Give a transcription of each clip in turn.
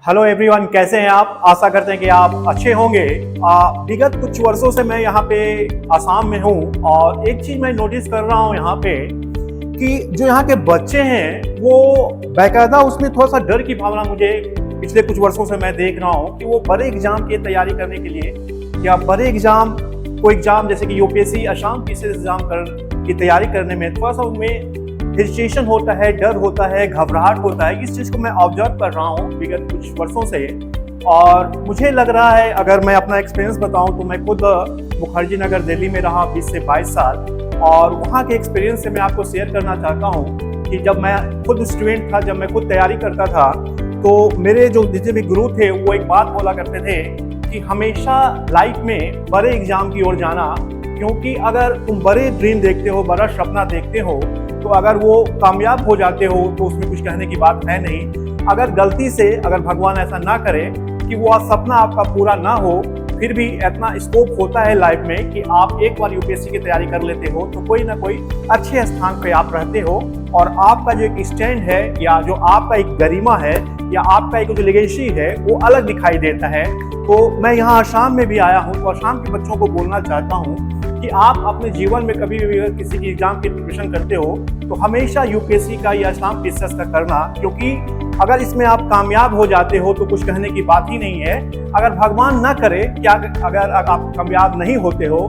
Hello everyone, कैसे हैं आप? आशा करते हैं कि आप अच्छे होंगे। विगत कुछ वर्षों से मैं यहाँ पे आसाम में हूँ और एक चीज़ मैं नोटिस कर रहा हूँ यहाँ पे कि जो यहाँ के बच्चे हैं वो बाकायदा उसमें थोड़ा सा डर की भावना मुझे पिछले कुछ वर्षों से मैं देख रहा हूँ कि वो बड़े एग्जाम की तैयारी करने के लिए या बड़े एग्जाम कोई एग्जाम जैसे कि यूपीएससी असम पीसीएस एग्जाम की तैयारी करने में थोड़ा सा उनमें हेजिटेशन होता है, डर होता है, घबराहट होता है। इस चीज़ को मैं ऑब्जर्व कर रहा हूँ विगत कुछ वर्षों से और मुझे लग रहा है, अगर मैं अपना एक्सपीरियंस बताऊँ तो मैं खुद मुखर्जी नगर दिल्ली में रहा 20 से 22 साल और वहाँ के एक्सपीरियंस से मैं आपको शेयर करना चाहता हूँ कि जब मैं खुद स्टूडेंट था, जब मैं खुद तैयारी करता था तो मेरे जो जितने भी गुरु थे वो एक बात बोला करते थे कि हमेशा लाइफ में बड़े एग्जाम की ओर जाना, क्योंकि अगर तुम बड़े ड्रीम देखते हो, बड़ा सपना देखते हो तो अगर वो कामयाब हो जाते हो तो उसमें कुछ कहने की बात है नहीं। अगर गलती से अगर भगवान ऐसा ना करे कि वो सपना आपका पूरा ना हो, फिर भी इतना स्कोप होता है लाइफ में कि आप एक बार यूपीएससी की तैयारी कर लेते हो तो कोई ना कोई अच्छे स्थान पे आप रहते हो और आपका जो एक स्टैंड है या जो आपका एक गरिमा है या आपका एक जो लेगेसी है वो अलग दिखाई देता है। तो मैं यहाँ आसाम में भी आया हूँ तो आसाम के बच्चों को बोलना चाहता हूँ कि आप अपने जीवन में कभी भी किसी की एग्जाम की प्रिपरेशन करते हो तो हमेशा यूपीएससी का या असम पीसीएस का करना, क्योंकि अगर इसमें आप कामयाब हो जाते हो तो कुछ कहने की बात ही नहीं है। अगर भगवान ना करे क्या, अगर आप कामयाब नहीं होते हो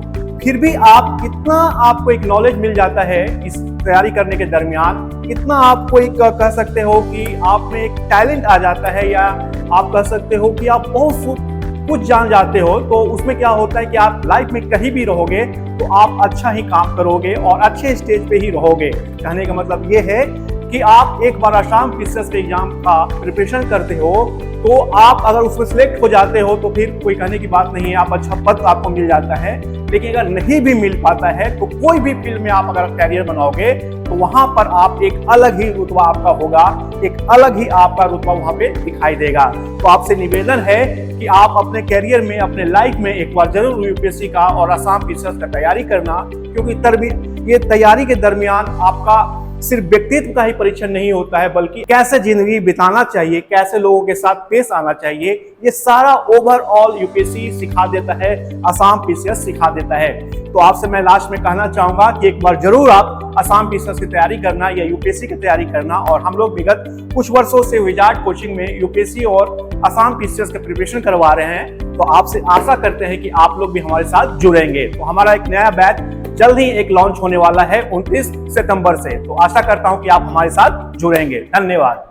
फिर भी आप कितना आपको एक नॉलेज मिल जाता है इस तैयारी करने के दरमियान, इतना आपको एक कह सकते हो कि आप में एक टैलेंट आ जाता है या आप कह सकते हो कि आप बहुत कुछ जान जाते हो। तो उसमें क्या होता है कि आप लाइफ में कहीं भी रहोगे तो आप अच्छा ही काम करोगे और अच्छे स्टेज पे ही रहोगे। कहने का मतलब ये है कि आप एक बार असम पीसीएस के एग्जाम का प्रिपरेशन करते हो तो आप अगर उसमें सिलेक्ट हो जाते हो तो फिर कोई कहने की बात नहीं है, आप अच्छा पद आपको मिल जाता है। लेकिन अगर नहीं भी मिल पाता है तो कोई भी फील्ड में आप अगर कैरियर बनाओगे तो वहां पर आप एक अलग ही रुतबा आपका होगा, एक अलग ही आपका रुतबा वहां पे दिखाई देगा। तो आपसे निवेदन है कि आप अपने कैरियर में, अपने लाइफ में एक बार जरूर यूपीएससी का और असम पीसीएस का तैयारी करना, क्योंकि ये तैयारी के दरमियान आपका सिर्फ व्यक्तित्व का ही परीक्षण नहीं होता है बल्कि कैसे जिंदगी बिताना चाहिए, कैसे लोगों के साथ पेश आना चाहिए, ये सारा ओवरऑल यूपीएससी सिखा देता है, असम पीसीएस सिखा देता है। तो आपसे मैं लास्ट में कहना चाहूंगा कि एक बार जरूर आप असम पीसीएस की तैयारी करना या यूपीएससी की तैयारी करना। और हम लोग विगत कुछ वर्षों से विजार्ड कोचिंग में यूपीएससी और असम पीसीएस का प्रिपरेशन करवा रहे हैं, तो आपसे आशा करते हैं कि आप लोग भी हमारे साथ जुड़ेंगे। तो हमारा एक नया बैच जल्द ही एक लॉन्च होने वाला है 29 सितंबर से, तो आशा करता हूं कि आप हमारे साथ जुड़ेंगे। धन्यवाद।